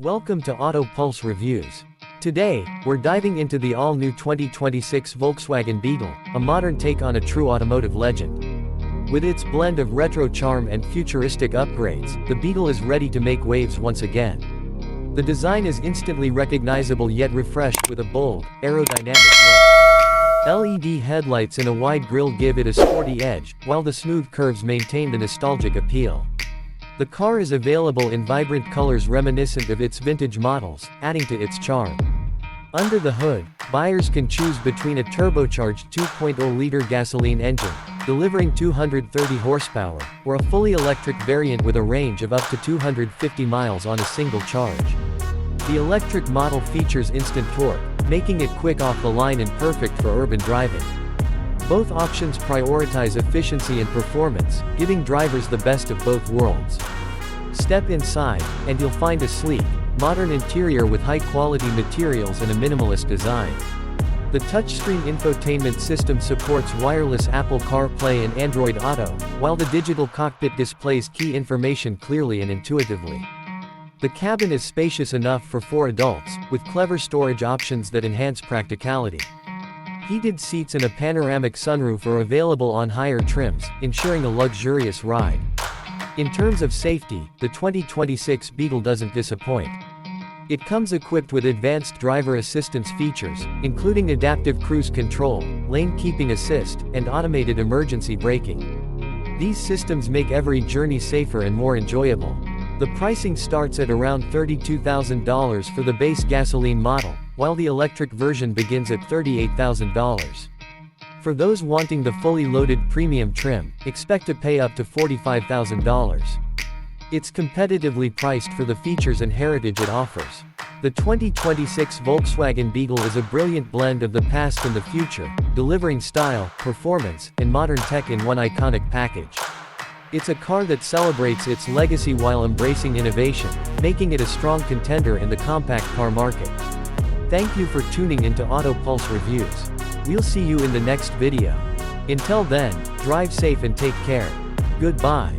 Welcome to Auto Pulse Reviews. Today, we're diving into the all-new 2026 Volkswagen Beetle, a modern take on a true automotive legend. With its blend of retro charm and futuristic upgrades, the Beetle is ready to make waves once again. The design is instantly recognizable yet refreshed with a bold, aerodynamic look. LED headlights and a wide grille give it a sporty edge, while the smooth curves maintain the nostalgic appeal. The car is available in vibrant colors reminiscent of its vintage models, adding to its charm. Under the hood, buyers can choose between a turbocharged 2.0-liter gasoline engine, delivering 230 horsepower, or a fully electric variant with a range of up to 250 miles on a single charge. The electric model features instant torque, making it quick off the line and perfect for urban driving. Both options prioritize efficiency and performance, giving drivers the best of both worlds. Step inside, and you'll find a sleek, modern interior with high-quality materials and a minimalist design. The touchscreen infotainment system supports wireless Apple CarPlay and Android Auto, while the digital cockpit displays key information clearly and intuitively. The cabin is spacious enough for 4 adults, with clever storage options that enhance practicality. Heated seats and a panoramic sunroof are available on higher trims, ensuring a luxurious ride. In terms of safety, the 2026 Beetle doesn't disappoint. It comes equipped with advanced driver assistance features, including adaptive cruise control, lane keeping assist, and automated emergency braking. These systems make every journey safer and more enjoyable. The pricing starts at around $32,000 for the base gasoline model, while the electric version begins at $38,000. For those wanting the fully loaded premium trim, expect to pay up to $45,000. It's competitively priced for the features and heritage it offers. The 2026 Volkswagen Beetle is a brilliant blend of the past and the future, delivering style, performance, and modern tech in one iconic package. It's a car that celebrates its legacy while embracing innovation, making it a strong contender in the compact car market. Thank you for tuning into Auto Pulse Reviews. We'll see you in the next video. Until then, drive safe and take care. Goodbye.